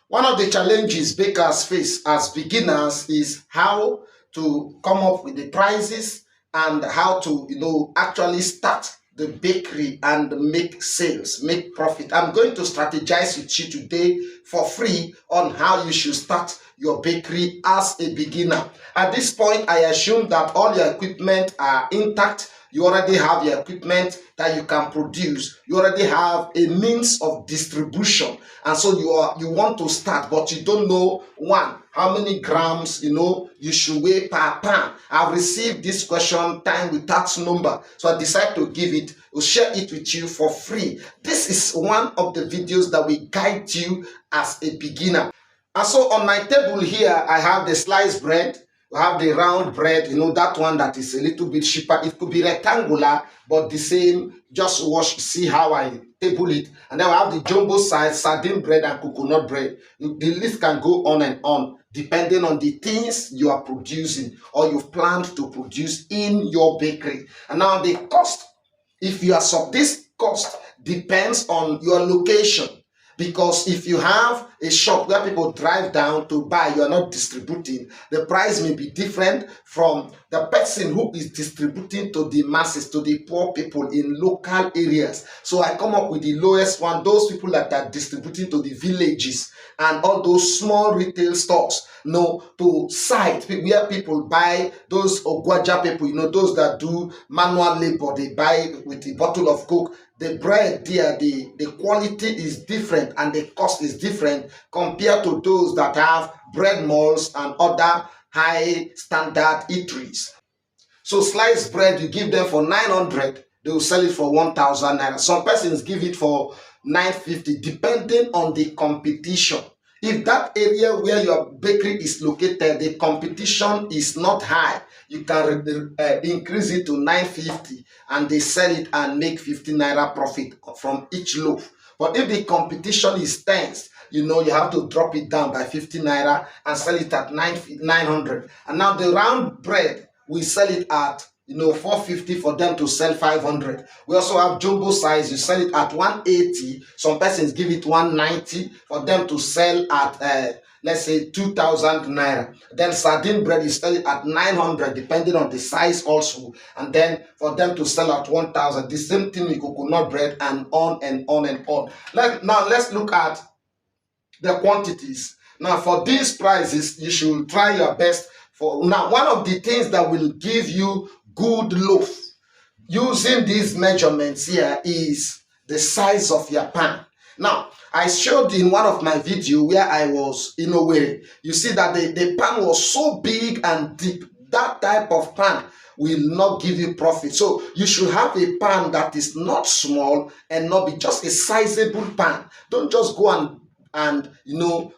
One of the challenges bakers face as beginners is how to come up with the prices and how to, actually start the bakery and make sales, make profit. I'm going to strategize with you today for free on how you should start your bakery as a beginner. At this point, I assume that all your equipment are intact. You already have your equipment that you can produce. You already have a means of distribution, and so you want to start, but you don't know one, how many grams you should weigh per pan. I've received this question time without number, so I decided to give it, to share it with you for free. This is one of the videos that will guide you as a beginner. And so on my table here, I have the sliced bread. We have the round bread, that one that is a little bit cheaper. It could be rectangular, but the same. Just see how I table it. And then we have the jumbo size, sardine bread and coconut bread. The list can go on and on, depending on the things you are producing or you've planned to produce in your bakery. And now the cost, if you are this cost depends on your location. Because if you have a shop where people drive down to buy, you are not distributing, the price may be different from the person who is distributing to the masses, to the poor people in local areas. So I come up with the lowest one, those people that are distributing to the villages and all those small retail stores, to site where people buy, those Ogwaja people, those that do manual labor, they buy with a bottle of Coke. The bread there, the quality is different and the cost is different compared to those that have bread malls and other high standard eateries. So sliced bread, you give them for 900, they will sell it for 1,000 naira. Some persons give it for 950, depending on the competition. If that area where your bakery is located, the competition is not high, you can increase it to 950 and they sell it and make 50 naira profit from each loaf. But if the competition is tense, you have to drop it down by 50 naira and sell it at 900. And now the round bread, we sell it at 450 for them to sell 500. We also have jumbo size, you sell it at 180. Some persons give it 190 for them to sell at let's say 2,000 naira. Then sardine bread is sell it at 900 depending on the size also, and then for them to sell at 1,000. The same thing with coconut bread, and on and on and on. Now let's look at the quantities. Now for these prices, you should try your best. Now, one of the things that will give you good loaf using these measurements here is the size of your pan. Now, I showed in one of my videos where I was in Owerri. You see that the pan was so big and deep. That type of pan will not give you profit. So you should have a pan that is not small and not be just a sizable pan. Don't just go and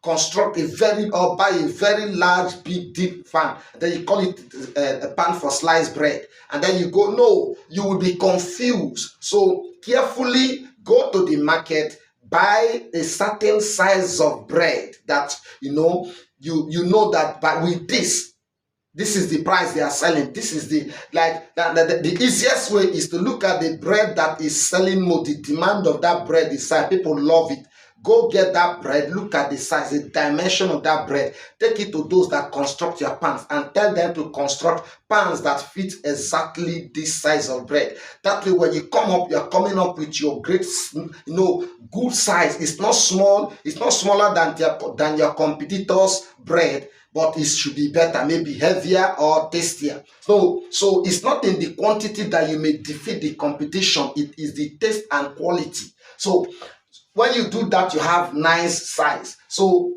construct or buy a very large, big, deep pan. Then you call it a pan for sliced bread. And then you go, no, you will be confused. So carefully go to the market, buy a certain size of bread that, you know that but with this is the price they are selling. This is the easiest way is to look at the bread that is selling more. The demand of that bread is high. People love it. Go get that bread, look at the size, the dimension of that bread. Take it to those that construct your pans and tell them to construct pans that fit exactly this size of bread. That way, when you come up, you're coming up with your great, good size. It's not small. It's not smaller than your competitors' bread, but it should be better, maybe heavier or tastier. So it's not in the quantity that you may defeat the competition. It is the taste and quality. So when you do that, you have nice size. So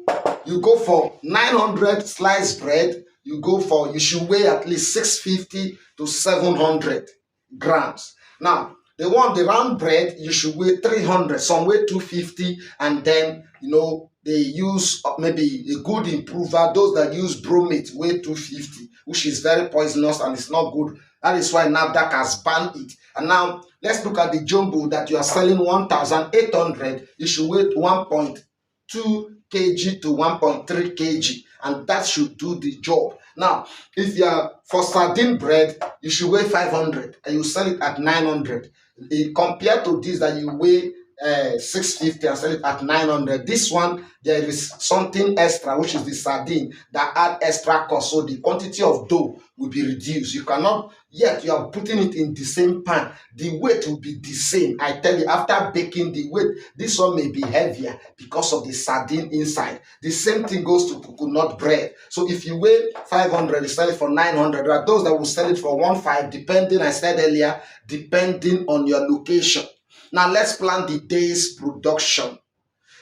you go for 900 sliced bread. You should weigh at least 650 to 700 grams. Now, the round bread, you should weigh 300. Some weigh 250, and then, they use maybe a good improver. Those that use bromate weigh 250, which is very poisonous and it's not good. That is why NAFDAC has banned it. And now, let's look at the jumbo that you are selling 1,800. You should weigh 1.2 kg to 1.3 kg, and that should do the job. Now, if you are for sardine bread, you should weigh 500 and you sell it at 900. Compared to this that you weigh 650 and sell it at 900. This one, there is something extra, which is the sardine that add extra cost. So the quantity of dough will be reduced. You cannot, yet you are putting it in the same pan. The weight will be the same. I tell you, after baking the weight, this one may be heavier because of the sardine inside. The same thing goes to coconut bread. So if you weigh 500, you sell it for 900. There are those that will sell it for 1.5, depending, I said earlier, depending on your location. Now let's plan the day's production.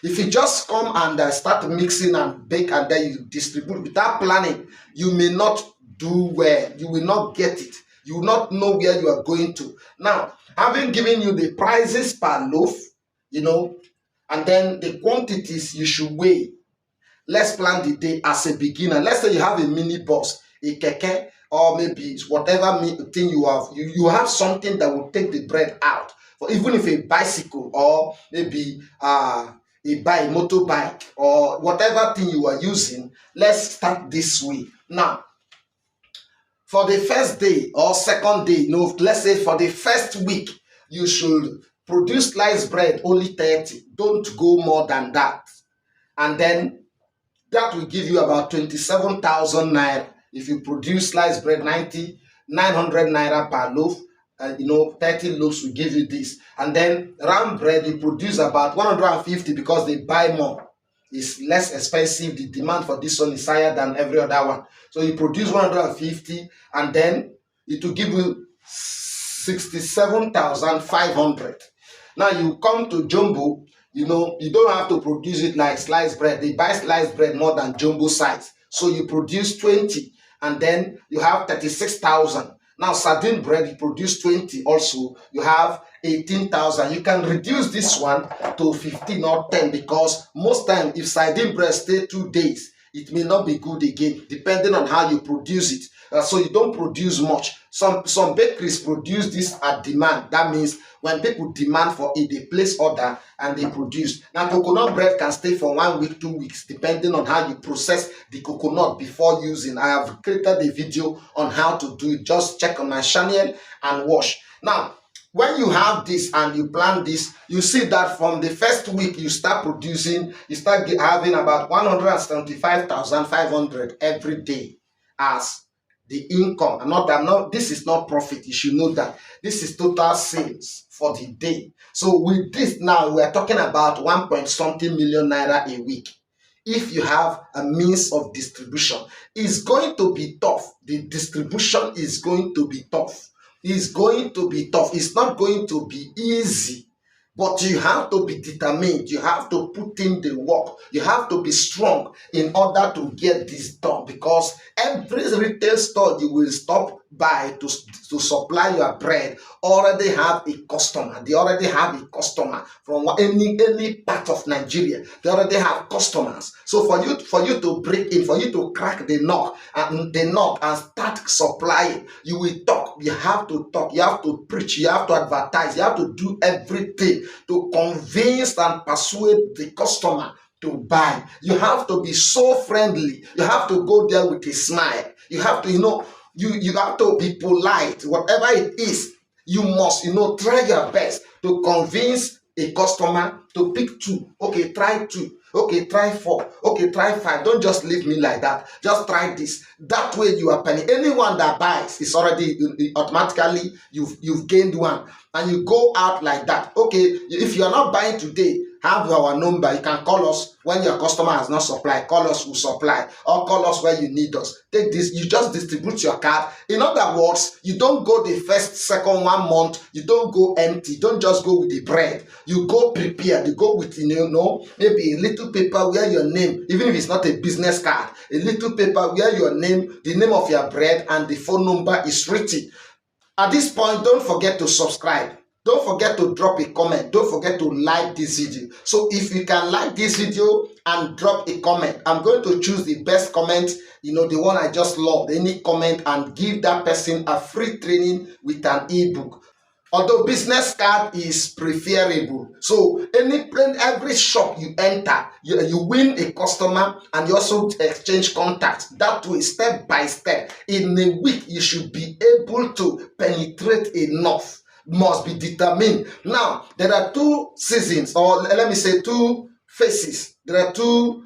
If you just come and start mixing and bake and then you distribute without planning, you may not do well. You will not get it. You will not know where you are going to. Now, having given you the prices per loaf, and then the quantities you should weigh, let's plan the day as a beginner. Let's say you have a mini bus, a keke, or maybe whatever thing you have. You have something that will take the bread out. For even if a bicycle or maybe a motorbike or whatever thing you are using, let's start this way. Now, for the first day or second day, let's say for the first week, you should produce sliced bread only 30. Don't go more than that. And then that will give you about 27,000 naira. If you produce sliced bread 900 naira per loaf, 30 loaves will give you this. And then round bread, you produce about 150 because they buy more. It's less expensive. The demand for this one is higher than every other one. So you produce 150 and then it will give you 67,500. Now you come to jumbo, you don't have to produce it like sliced bread. They buy sliced bread more than jumbo size. So you produce 20 and then you have 36,000. Now, sardine bread, you produce 20 also, you have 18,000. You can reduce this one to 15 or 10 because most time, if sardine bread stay 2 days, it may not be good again, depending on how you produce it. So you don't produce much. Some bakeries produce this at demand. That means when people demand for it, they place order and they produce. Now, coconut bread can stay for 1 week, 2 weeks, depending on how you process the coconut before using. I have created a video on how to do it. Just check on my channel and watch. Now, when you have this and you plan this, you see that from the first week you start producing, you start having about 175,500 every day as the income. This is not profit. You should know that this is total sales for the day. So with this now, we are talking about 1 point something million naira a week. If you have a means of distribution, it's going to be tough. The distribution is going to be tough. It's going to be tough. It's not going to be easy. But you have to be determined. You have to put in the work. You have to be strong in order to get this done. Because every retail store you will stop by to supply your bread already have a customer. They already have a customer from any part of Nigeria. They already have customers. So for you to break in, for you to crack the nut and start supplying, you will talk. You have to talk. You have to preach. You have to advertise. You have to do everything to convince and persuade the customer to buy. You have to be so friendly. You have to go there with a smile. You have to, you have to be polite. Whatever it is, you must, try your best to convince a customer to pick 2. Okay, try 2. Okay, try 4. Okay, try 5. Don't just leave me like that. Just try this. That way you are penny. Anyone that buys is already automatically you've gained one. And you go out like that. Okay, if you are not buying today, have our number. You can call us when your customer has not supplied. Call us, we'll supply. Or call us where you need us. Take this. You just distribute your card. In other words, you don't go the first, second 1 month. You don't go empty. Don't just go with the bread. You go prepared. You go with, maybe a little paper where your name, even if it's not a business card, a little paper where your name, the name of your bread and the phone number is written. At this point, don't forget to subscribe. Don't forget to drop a comment. Don't forget to like this video. So if you can like this video and drop a comment, I'm going to choose the best comment, the one I just loved, any comment, and give that person a free training with an ebook. Although business card is preferable. So every shop you enter, you win a customer and you also exchange contacts. That way, step by step, in a week, you should be able to penetrate enough. must be determined. Now, there are two seasons, or let me say two phases. There are two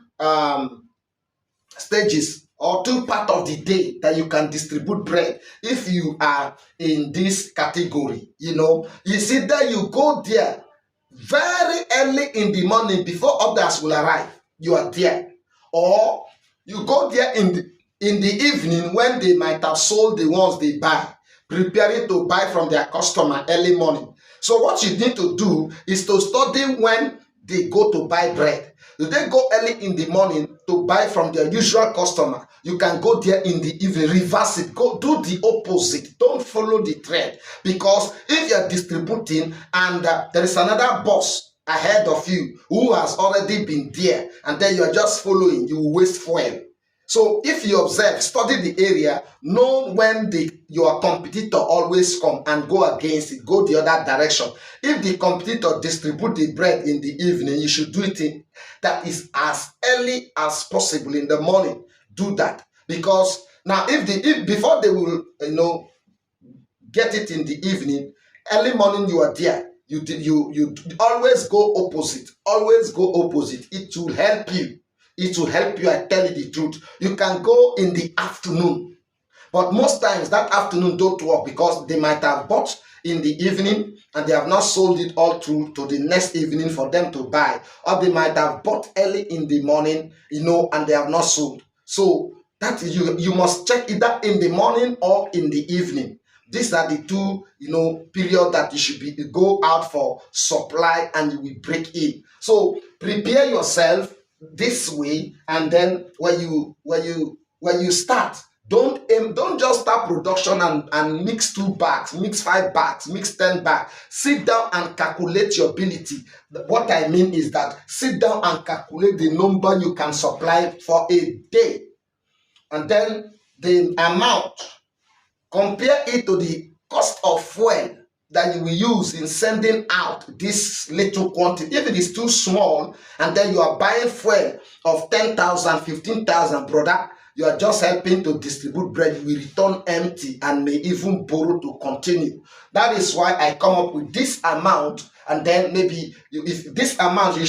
stages or two part of the day that you can distribute bread if you are in this category. You see that you go there very early in the morning before others will arrive. You are there, or you go there in the evening when they might have sold the ones they buy, preparing to buy from their customer early morning. So what you need to do is to study when they go to buy bread. If they go early in the morning to buy from their usual customer, you can go there in the evening, reverse it, go do the opposite. Don't follow the trend, because if you're distributing and there is another boss ahead of you who has already been there, and then you're just following, you will waste fuel. So if you observe, study the area, know when your competitor always come, and go against it, go the other direction. If the competitor distribute the bread in the evening, you should do it that is as early as possible in the morning. Do that, because now if before they will get it in the evening, early morning you are there. You always go opposite. Always go opposite. It will help you. It will help you, I tell you the truth. You can go in the afternoon, but most times that afternoon don't work, because they might have bought in the evening and they have not sold it all through to the next evening for them to buy, or they might have bought early in the morning, and they have not sold. So that you must check either in the morning or in the evening. These are the two period that you should go out for supply, and you will break in. So prepare yourself this way, and then when you start, don't just start production and mix 2 bags, mix 5 bags, mix 10 bags. Sit down and calculate your ability. What I mean is that sit down and calculate the number you can supply for a day, and then the amount, compare it to the cost of fuel that you will use in sending out this little quantity. If it is too small, and then you are buying fuel of 10,000, 15,000, brother, you are just helping to distribute bread. You will return empty and may even borrow to continue. That is why I come up with this amount, and then maybe if this amount this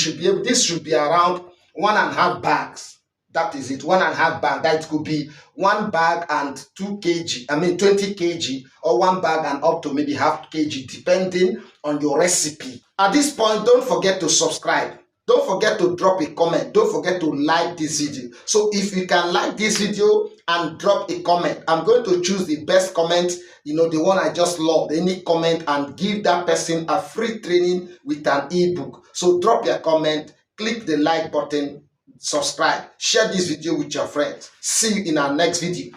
should be around 1.5 bags. That is it, 1.5 bag. That could be 1 bag and 2 kg. I mean 20 kg, or 1 bag and up to maybe half kg, depending on your recipe. At this point, don't forget to subscribe. Don't forget to drop a comment. Don't forget to like this video. So if you can like this video and drop a comment, I'm going to choose the best comment, the one I just loved, any comment, and give that person a free training with an ebook. So drop your comment, click the like button, subscribe, share this video with your friends. See you in our next video.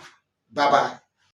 Bye bye.